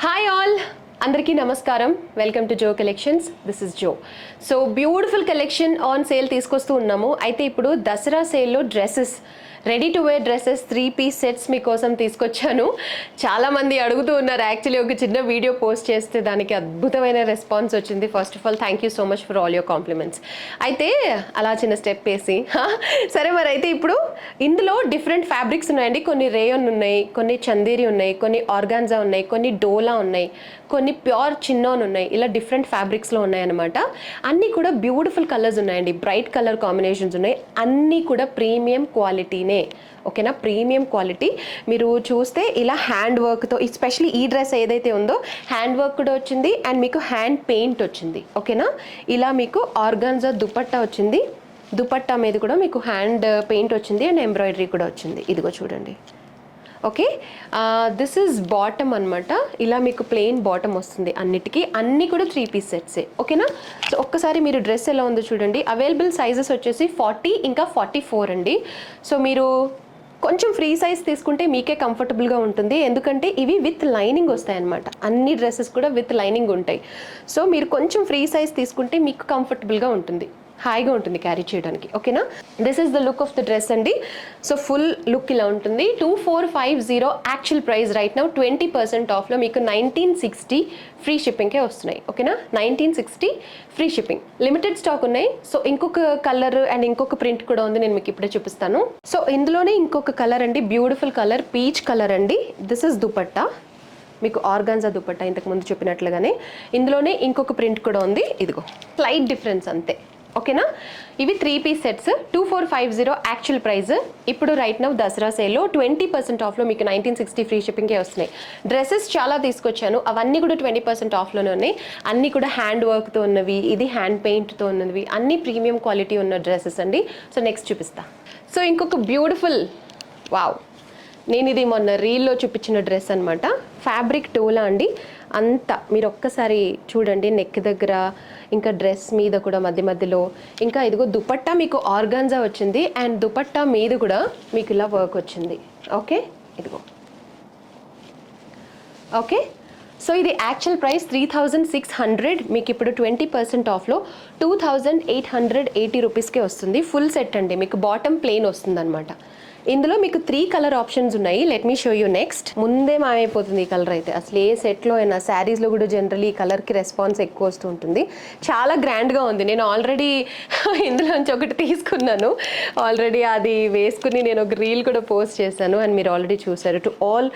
Hi all, అందరికీ నమస్కారం. Welcome to Jo collections. This is Jo. So beautiful collection on sale తీసుకొస్తూ ఉన్నాము. అయితే ఇప్పుడు దసరా సేల్లో dresses, ready to wear dresses 3-piece sets మీకోసం తీసుకొచ్చాను. చాలామంది అడుగుతూ ఉన్నారు. యాక్చువల్లీ ఒక చిన్న వీడియో పోస్ట్ చేస్తే దానికి అద్భుతమైన రెస్పాన్స్ వచ్చింది. First of all thank you so much for all your compliments. అయితే అలా చిన్న స్టెప్ వేసి సరే మరి అయితే ఇప్పుడు ఇందులో డిఫరెంట్ ఫ్యాబ్రిక్స్ ఉన్నాయండి. కొన్ని రేయన్ ఉన్నాయి, కొన్ని చందేరి ఉన్నాయి, కొన్ని ఆర్గాన్జా ఉన్నాయి, కొన్ని డోలా ఉన్నాయి, కొన్ని ప్యూర్ చిన్నోన్ ఉన్నాయి. ఇలా డిఫరెంట్ ఫ్యాబ్రిక్స్లో ఉన్నాయన్నమాట. అన్నీ కూడా బ్యూటిఫుల్ కలర్స్ ఉన్నాయండి. బ్రైట్ కలర్ కాంబినేషన్స్ ఉన్నాయి. అన్నీ కూడా ప్రీమియం క్వాలిటీనే. ఓకేనా, ప్రీమియం క్వాలిటీ. మీరు చూస్తే ఇలా హ్యాండ్ వర్క్తో, ఎస్పెషలీ ఈ డ్రెస్ ఏదైతే ఉందో హ్యాండ్ వర్క్ కూడా వచ్చింది అండ్ మీకు హ్యాండ్ పెయింట్ వచ్చింది. ఓకేనా, ఇలా మీకు ఆర్గాన్జా దుపట్టా వచ్చింది. దుపట్టా మీద కూడా మీకు హ్యాండ్ పెయింట్ వచ్చింది అండ్ ఎంబ్రాయిడరీ కూడా వచ్చింది. ఇదిగో చూడండి. ఓకే, దిస్ ఈజ్ బాటమ్ అనమాట. ఇలా మీకు ప్లెయిన్ బాటమ్ వస్తుంది అన్నిటికీ. అన్నీ కూడా 3-piece సెట్సే. ఓకేనా, సో ఒక్కసారి మీరు డ్రెస్ ఎలా ఉందో చూడండి. అవైలబుల్ సైజెస్ వచ్చేసి 40 ఇంకా 44 అండి. సో మీరు కొంచెం ఫ్రీ సైజ్ తీసుకుంటే మీకే కంఫర్టబుల్గా ఉంటుంది. ఎందుకంటే ఇవి విత్ లైనింగ్ వస్తాయి అన్నమాట. అన్ని డ్రెస్సెస్ కూడా విత్ లైనింగ్ ఉంటాయి. సో మీరు కొంచెం ఫ్రీ సైజ్ తీసుకుంటే మీకు కంఫర్టబుల్గా ఉంటుంది, హాయిగా ఉంటుంది క్యారీ చేయడానికి. ఓకేనా, this is the look of the dress అండి. సో ఫుల్ లుక్ ఇలా ఉంటుంది. 2450 యాక్చువల్ ప్రైస్ రైట్ నౌ. 20% ఆఫ్లో మీకు 1960 ఫ్రీ షిప్పింగ్కే వస్తున్నాయి. ఓకేనా, 1960 ఫ్రీ షిప్పింగ్. లిమిటెడ్ స్టాక్ ఉన్నాయి. సో ఇంకొక కలర్ అండ్ ఇంకొక ప్రింట్ కూడా ఉంది, నేను మీకు ఇప్పుడే చూపిస్తాను. సో ఇందులోనే ఇంకొక కలర్ అండి, బ్యూటిఫుల్ కలర్, పీచ్ కలర్ అండి. దిస్ ఇస్ దుపట్టా, మీకు ఆర్గాన్జా దుపట్టా ఇంతకు ముందు చెప్పినట్లుగానే. ఇందులోనే ఇంకొక ప్రింట్ కూడా ఉంది. ఇదిగో స్లైట్ డిఫరెన్స్ అంతే. ఓకేనా, ఇవి 3-piece సెట్స్. 2450 actual price. ఇప్పుడు రైట్ నౌ దసరా సేల్లో 20% ఆఫ్లో మీకు 1960 ఫ్రీ షిప్పింగ్కే వస్తున్నాయి. డ్రెస్సెస్ చాలా తీసుకొచ్చాను, అవన్నీ కూడా 20% ఆఫ్లోనే ఉన్నాయి. అన్నీ కూడా హ్యాండ్ వర్క్తో ఉన్నవి, ఇది హ్యాండ్ పెయింట్తో ఉన్నవి, అన్నీ ప్రీమియం క్వాలిటీ ఉన్న డ్రెస్సెస్ అండి. సో నెక్స్ట్ చూపిస్తా. సో ఇంకొక బ్యూటిఫుల్, వావ్, నేను ఇది మొన్న రీల్లో చూపించిన డ్రెస్ అనమాట. ఫ్యాబ్రిక్ టోలా అండి. అంతా మీరు ఒక్కసారి చూడండి, నెక్ దగ్గర ఇంకా డ్రెస్ మీద కూడా మధ్య మధ్యలో. ఇంకా ఇదిగో దుపట్టా మీకు ఆర్గాన్జా వచ్చింది అండ్ దుపట్టా మీద కూడా మీకు ఇలా వర్క్ వచ్చింది. ఓకే, ఇదిగో. ఓకే, సో ఇది యాక్చువల్ ప్రైస్ 3600. మీకు ఇప్పుడు 20% ఆఫ్లో 2880 రూపీస్కే వస్తుంది. ఫుల్ సెట్ అండి. మీకు బాటమ్ ప్లెయిన్ వస్తుంది అనమాట. ఇందులో మీకు 3 కలర్ ఆప్షన్స్ ఉన్నాయి. Let me show you next. ముందే మాయమైపోతుంది ఈ కలర్ అయితే. అసలు ఏ సెట్లో అయినా, శారీస్లో కూడా జనరల్లీ ఈ కలర్కి రెస్పాన్స్ ఎక్కువ వస్తూ ఉంటుంది. చాలా గ్రాండ్గా ఉంది. నేను ఆల్రెడీ ఇందులోంచి ఒకటి తీసుకున్నాను. ఆల్రెడీ అది వేసుకుని నేను ఒక రీల్ కూడా పోస్ట్ చేశాను అండ్ మీరు ఆల్రెడీ చూసారు. To all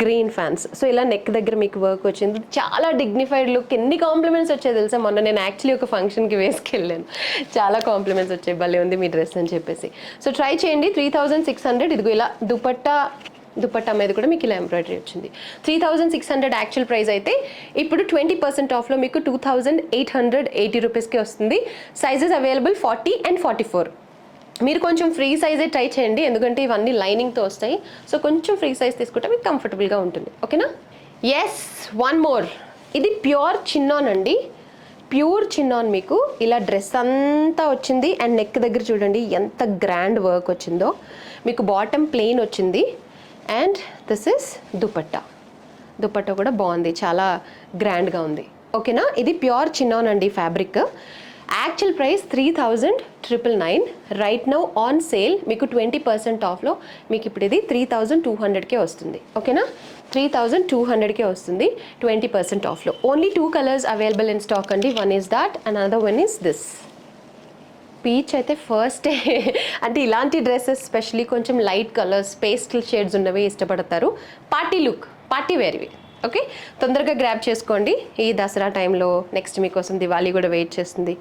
green fans. So ఇలా నెక్ దగ్గర మీకు వర్క్ వచ్చింది. చాలా డిగ్నిఫైడ్ లుక్. ఎన్ని కాంప్లిమెంట్స్ వచ్చాయి తెలుసా. మొన్న నేను యాక్చువల్లీ ఒక ఫంక్షన్కి వేసుకెళ్ళాను, చాలా కాంప్లిమెంట్స్ వచ్చాయి, భలే ఉంది మీ డ్రెస్ అని చెప్పేసి. సో ట్రై చేయండి. 3600. ఇదిగో ఇలా దుపట్టా మీద కూడా మీకు ఇలా ఎంబ్రాయిడరీ వచ్చింది. 3600 యాక్చువల్ ప్రైస్ అయితే ఇప్పుడు 20% ఆఫ్లో మీకు 2880 రూపీస్కి వస్తుంది. Sizes available 40 and 44. మీరు కొంచెం ఫ్రీ సైజే ట్రై చేయండి, ఎందుకంటే ఇవన్నీ లైనింగ్తో వస్తాయి. సో కొంచెం ఫ్రీ సైజ్ తీసుకుంటే మీకు కంఫర్టబుల్గా ఉంటుంది. ఓకేనా, ఎస్, వన్ మోర్. ఇది ప్యూర్ చిన్నాన్ అండి. Pure chinon. మీకు ఇలా డ్రెస్ అంతా వచ్చింది అండ్ నెక్ దగ్గర చూడండి ఎంత గ్రాండ్ వర్క్ వచ్చిందో. మీకు బాటమ్ ప్లెయిన్ వచ్చింది and this is dupatta. Dupatta కూడా బాగుంది, చాలా గ్రాండ్గా ఉంది. ఓకేనా, ఇది ప్యూర్ చిన్నాన్ అండి fabric. Actual price 3999. Right now on sale మీకు 20% ఆఫ్లో మీకు ఇప్పుడు ఇది 3200కే వస్తుంది. ఓకేనా, 3200కే వస్తుంది 20% ఆఫ్లో. Only 2 colours available in stock అండి. One is that and another one is this peach. అయితే ఫస్ట్ అంటే ఇలాంటి డ్రెస్సెస్ స్పెషలీ కొంచెం లైట్ కలర్స్, పేస్టల్ షేడ్స్ ఉన్నవి ఇష్టపడతారు. పార్టీ లుక్, పార్టీ వేర్వి. ఓకే, తొందరగా గ్రాబ్ చేసుకోండి ఈ దసరా టైంలో. నెక్స్ట్ మీకోసం దివాళీ కూడా వెయిట్ చేస్తుంది.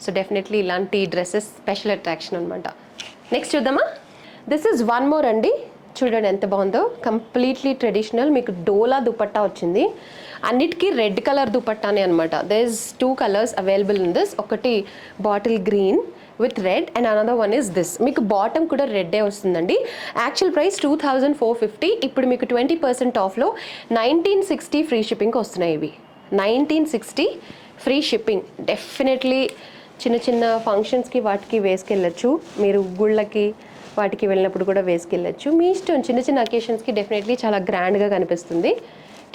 సో డెఫినెట్లీ ఇలాంటి డ్రెస్సెస్ స్పెషల్ అట్రాక్షన్ అనమాట. నెక్స్ట్ చూద్దామా. దిస్ ఈజ్ వన్ మోర్ అండి. చూడండి ఎంత బాగుందో. Completely traditional. మీకు డోలా దుపట్టా వచ్చింది. అన్నిటికీ రెడ్ కలర్ దుపట్టానే అనమాట. There is 2 colours available in this. ఒకటి bottle green with red and another one is this. మీకు బాటమ్ కూడా రెడ్డే వస్తుందండి. Actual price 2450. ఇప్పుడు మీకు 20% ఆఫ్లో 1960 ఫ్రీ షిప్పింగ్కి వస్తున్నాయి. ఇవి 1960 ఫ్రీ షిప్పింగ్. డెఫినెట్లీ చిన్న చిన్న ఫంక్షన్స్కి వాటికి వేసుకెళ్ళచ్చు. మీరు గుళ్ళకి వాటికి వెళ్ళినప్పుడు కూడా వేసుకెళ్ళచ్చు. మీ ఇష్టం. చిన్న చిన్న అకేషన్స్కి డెఫినెట్లీ చాలా గ్రాండ్గా కనిపిస్తుంది.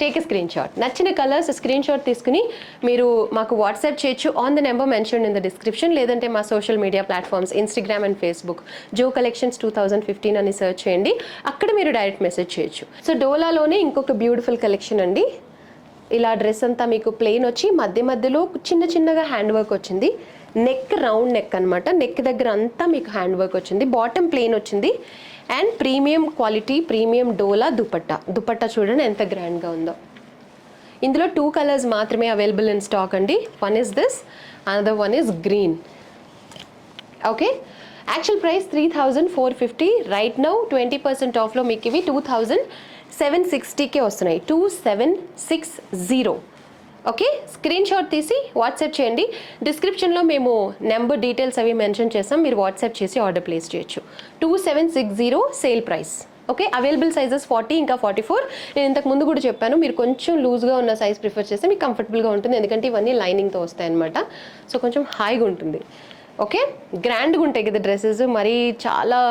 Take a screenshot. నచ్చిన కలర్స్ స్క్రీన్ షాట్ తీసుకుని మీరు మాకు వాట్సాప్ చేయొచ్చు on the number mention in the description, లేదంటే మా social media platforms Instagram and Facebook Jo collections 2015 అని సెర్చ్ చేయండి, అక్కడ మీరు డైరెక్ట్ మెసేజ్ చేయొచ్చు. సో డోలాలోనే ఇంకొక బ్యూటిఫుల్ కలెక్షన్ అండి. ఇలా డ్రెస్ అంతా మీకు ప్లెయిన్ వచ్చి మధ్య మధ్యలో చిన్న చిన్నగా హ్యాండ్ వర్క్ వచ్చింది. నెక్ రౌండ్ నెక్ అనమాట, నెక్ దగ్గర అంతా మీకు హ్యాండ్ వర్క్ వచ్చింది. బాటమ్ ప్లెయిన్ వచ్చింది అండ్ ప్రీమియం క్వాలిటీ ప్రీమియం డోలా దుపట్టా చూడండి ఎంత గ్రాండ్గా ఉందో. ఇందులో 2 కలర్స్ మాత్రమే అవైలబుల్ ఇన్ స్టాక్ అండి. One is this, another one is green. Okay, actual price 3450. Right now 20% ఆఫ్లో మీకు ఇవి 2760కే వస్తున్నాయి. 2760. ఓకే, స్క్రీన్ షాట్ తీసి వాట్సాప్ చేయండి. డిస్క్రిప్షన్లో మేము నెంబర్ డీటెయిల్స్ అవి మెన్షన్ చేస్తాం, మీరు వాట్సాప్ చేసి ఆర్డర్ ప్లేస్ చేయొచ్చు. 2760 sale price. Okay, available sizes 40 ఇంకా 44. నేను ఇంతకు ముందు కూడా చెప్పాను, మీరు కొంచెం లూజ్గా ఉన్న సైజ్ ప్రిఫర్ చేస్తే మీకు కంఫర్టబుల్గా ఉంటుంది, ఎందుకంటే ఇవన్నీ లైనింగ్తో వస్తాయి అనమాట. సో కొంచెం హాయిగా ఉంటుంది. ఓకే, గ్రాండ్గా ఉంటాయి కదా డ్రెస్సెస్, మరీ చాలా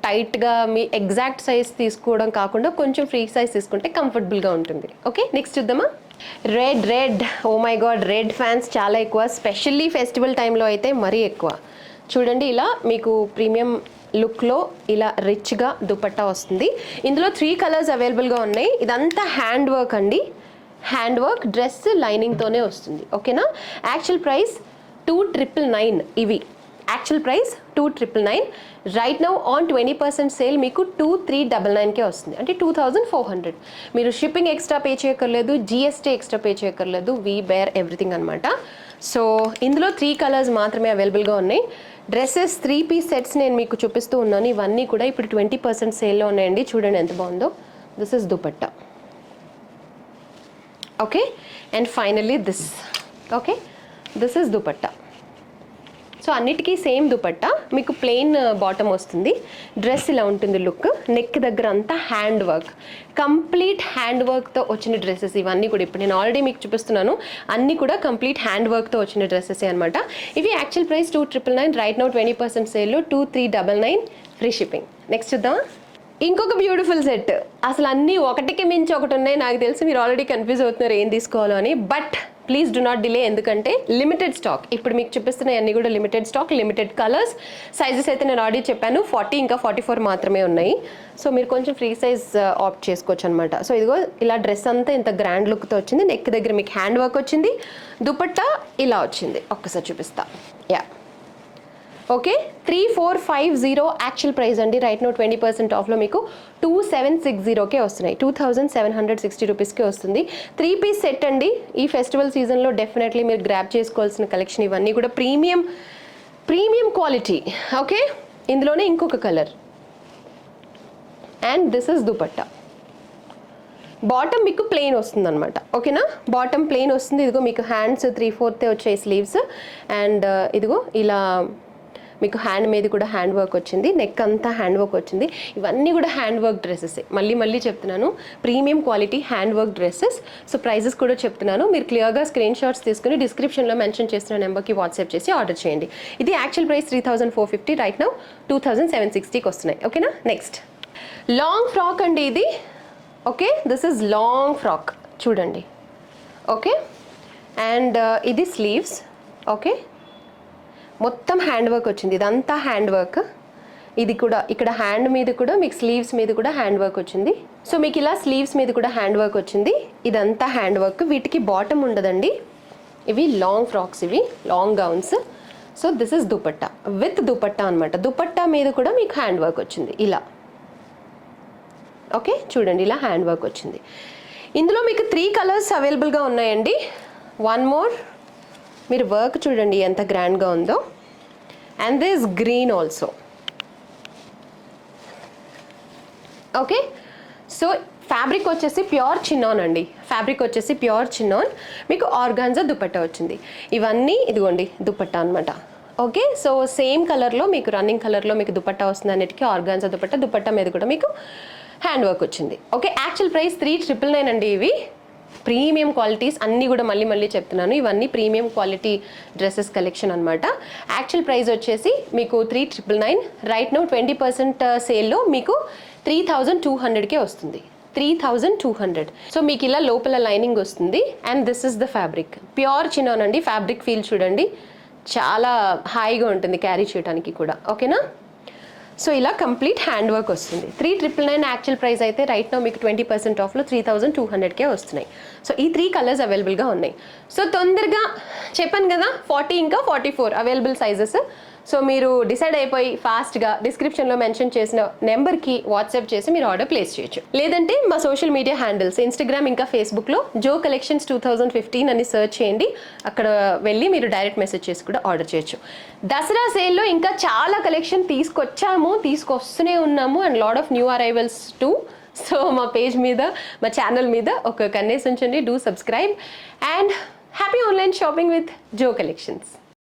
టైట్గా మీ ఎగ్జాక్ట్ సైజ్ తీసుకోవడం కాకుండా కొంచెం ఫ్రీ సైజ్ తీసుకుంటే కంఫర్టబుల్గా ఉంటుంది. ఓకే, నెక్స్ట్ చూద్దామా. Red, oh my God, red fans చాలా ఎక్కువ, స్పెషల్లీ ఫెస్టివల్ టైంలో అయితే మరీ ఎక్కువ. చూడండి, ఇలా మీకు ప్రీమియం లుక్లో ఇలా రిచ్గా దుపట్టా వస్తుంది. ఇందులో 3 కలర్స్ అవైలబుల్గా ఉన్నాయి. ఇదంతా హ్యాండ్ వర్క్ అండి, హ్యాండ్ వర్క్ డ్రెస్ లైనింగ్తోనే వస్తుంది. ఓకేనా, యాక్చువల్ ప్రైస్ 2999 ఇవి. Actual price 2999. Right now on 20% sale మీకు 2399కే వస్తుంది, అంటే 2400. మీరు షిప్పింగ్ ఎక్స్ట్రా పే చేయక్కర్లేదు, జిఎస్టీ ఎక్స్ట్రా పే చేయక్కర్లేదు, వీ బేర్ ఎవ్రీథింగ్ అనమాట. సో ఇందులో 3 కలర్స్ మాత్రమే అవైలబుల్గా ఉన్నాయి. డ్రెస్సెస్ 3 పీస్ సెట్స్ నేను మీకు చూపిస్తూ ఉన్నాను. ఇవన్నీ కూడా ఇప్పుడు 20% సేల్లో ఉన్నాయండి. చూడండి ఎంత బాగుందో. This is dupatta. Okay, and finally this. Okay, this is dupatta. So అన్నిటికీ సేమ్ దుపట్టా, మీకు ప్లెయిన్ బాటమ్ వస్తుంది. డ్రెస్ ఇలా ఉంటుంది లుక్. నెక్ దగ్గర అంతా హ్యాండ్ వర్క్, కంప్లీట్ హ్యాండ్ వర్క్తో వచ్చిన డ్రెస్సెస్ ఇవన్నీ కూడా. ఇప్పుడు నేను ఆల్రెడీ మీకు చూపిస్తున్నాను, అన్నీ కూడా కంప్లీట్ హ్యాండ్ వర్క్తో వచ్చిన డ్రెస్సెస్ అనమాట. ఇవి యాక్చువల్ ప్రైస్ 2999. రైట్ నౌ 20% సేల్లో 2399 ఫ్రీ షిప్పింగ్. నెక్స్ట్ చూద్దాం. ఇంకొక బ్యూటిఫుల్ సెట్. అసలు అన్నీ ఒకటికి మించి ఒకటి ఉన్నాయి. నాకు తెలిసి మీరు ఆల్రెడీ కన్ఫ్యూజ్ అవుతున్నారు ఏం తీసుకోవాలో అని. But please do not delay, ఎందుకంటే లిమిటెడ్ స్టాక్. ఇప్పుడు మీకు చూపిస్తున్నాయి అన్నీ కూడా limited stock, limited colours. Sizes అయితే నేను ఆల్రెడీ చెప్పాను 40 ఇంకా 44 మాత్రమే ఉన్నాయి. సో మీరు కొంచెం ఫ్రీ సైజ్ ఆప్ట్ చేసుకోవచ్చు అనమాట. సో ఇదిగో ఇలా డ్రెస్ అంతా ఇంత గ్రాండ్ లుక్తో వచ్చింది. నెక్ దగ్గర మీకు హ్యాండ్ వర్క్ వచ్చింది. దుపట్టా ఇలా వచ్చింది. ఒక్కసారి చూపిస్తా. యా, ఓకే, 3450 యాక్చువల్ ప్రైస్ అండి. రైట్ నో 20% ఆఫ్లో మీకు 2760కే వస్తున్నాయి. 2760 రూపీస్కే వస్తుంది. 3 పీస్ సెట్ అండి. ఈ ఫెస్టివల్ సీజన్లో డెఫినెట్లీ మీరు గ్రాబ్ చేసుకోవాల్సిన కలెక్షన్ ఇవన్నీ కూడా ప్రీమియం క్వాలిటీ. ఓకే, ఇందులోనే ఇంకొక colour. And this is dupatta. Bottom మీకు ప్లెయిన్ వస్తుంది అనమాట. ఓకేనా, బాటమ్ ప్లెయిన్ వస్తుంది. ఇదిగో మీకు హ్యాండ్స్ 3/4 వచ్చాయి స్లీవ్స్. అండ్ ఇదిగో ఇలా మీకు హ్యాండ్ మీద కూడా హ్యాండ్ వర్క్ వచ్చింది. నెక్ అంతా హ్యాండ్ వర్క్ వచ్చింది. ఇవన్నీ కూడా హ్యాండ్ వర్క్ డ్రెస్సెస్. మళ్ళీ చెప్తున్నాను, premium quality hand work dresses. So prices కూడా చెప్తున్నాను, మీరు క్లియర్గా స్క్రీన్ షాట్స్ తీసుకుని డిస్క్రిప్షన్లో మెన్షన్ చేసిన నెంబర్కి వాట్సాప్ చేసి ఆర్డర్ చేయండి. ఇది యాక్చువల్ ప్రైస్ 3450. రైట్ నౌ 2760కి వస్తున్నాయి. ఓకేనా, నెక్స్ట్ లాంగ్ ఫ్రాక్ అండి ఇది. Okay, this is long frock చూడండి. ఓకే, అండ్ ఇది స్లీవ్స్. ఓకే, మొత్తం హ్యాండ్ వర్క్ వచ్చింది. ఇదంతా హ్యాండ్ వర్క్. ఇది కూడా ఇక్కడ హ్యాండ్ మీద కూడా మీకు స్లీవ్స్ మీద కూడా హ్యాండ్ వర్క్ వచ్చింది. సో మీకు ఇలా స్లీవ్స్ మీద కూడా హ్యాండ్ వర్క్ వచ్చింది. ఇదంతా హ్యాండ్ వర్క్. వీటికి బాటమ్ ఉండదండి. ఇవి లాంగ్ ఫ్రాక్స్, ఇవి long gowns. So this is dupatta with dupatta అనమాట. దుపట్టా మీద కూడా మీకు హ్యాండ్ వర్క్ వచ్చింది ఇలా. ఓకే, చూడండి ఇలా హ్యాండ్ వర్క్ వచ్చింది. ఇందులో మీకు 3 కలర్స్ అవైలబుల్గా ఉన్నాయండి. వన్ మోర్, మీరు వర్క్ చూడండి ఎంత గ్రాండ్గా ఉందో. And this green also. Okay, so fabric వచ్చేసి ప్యూర్ చిన్నాన్ అండి. ఫ్యాబ్రిక్ వచ్చేసి ప్యూర్ చిన్నాన్. మీకు ఆర్గాన్జా దుపట్టా వచ్చింది. ఇవన్నీ ఇదిగోండి దుపట్టా అనమాట. ఓకే, సో సేమ్ కలర్లో మీకు రన్నింగ్ కలర్లో మీకు దుపట్టా వస్తుంది. అన్నిటికీ ఆర్గాన్జా దుపట్టా మీద కూడా మీకు హ్యాండ్ వర్క్ వచ్చింది. ఓకే, యాక్చువల్ ప్రైస్ 3999 అండి. ఇవి ప్రీమియం క్వాలిటీస్ అన్నీ కూడా మళ్ళీ చెప్తున్నాను, ఇవన్నీ ప్రీమియం క్వాలిటీ డ్రెస్సెస్ కలెక్షన్ అనమాట. యాక్చువల్ ప్రైస్ వచ్చేసి మీకు 3999. రైట్ నౌ 20% సేల్లో మీకు 3200కే వస్తుంది. 3200. సో మీకు ఇలా లోపల లైనింగ్ వస్తుంది and this is the fabric. Pure chinon అండి, ఫ్యాబ్రిక్ ఫీల్ చూడండి, చాలా హాయిగా ఉంటుంది క్యారీ చేయడానికి కూడా. ఓకేనా? సో ఇలా కంప్లీట్ హ్యాండ్ వర్క్ వస్తుంది. 3999 యాక్చువల్ ప్రైస్ అయితే రైట్ నో మీకు 20% ఆఫ్లో 3200కే వస్తున్నాయి. సో ఈ 3 కలర్స్ అవైలబుల్గా ఉన్నాయి. సో తొందరగా చెప్పాను కదా, 40 ఇంకా 44 అవైలబుల్ సైజెస్. సో మీరు డిసైడ్ అయిపోయి ఫాస్ట్గా డిస్క్రిప్షన్లో మెన్షన్ చేసిన నెంబర్కి వాట్సాప్ చేసి మీరు ఆర్డర్ ప్లేస్ చేయొచ్చు. లేదంటే మా సోషల్ మీడియా హ్యాండిల్స్ ఇన్స్టాగ్రామ్ ఇంకా ఫేస్బుక్లో జో కలెక్షన్స్ 2015 అని సెర్చ్ చేయండి. అక్కడ వెళ్ళి మీరు డైరెక్ట్ మెసేజ్ చేసి కూడా ఆర్డర్ చేయొచ్చు. దసరా సేల్లో ఇంకా చాలా కలెక్షన్ తీసుకొస్తూనే ఉన్నాము and lot of new arrivals too. So మా పేజ్ మీద, మా ఛానల్ మీద ఒక కన్నేసి ఉంచండి. Do subscribe and happy online shopping with Jo collections.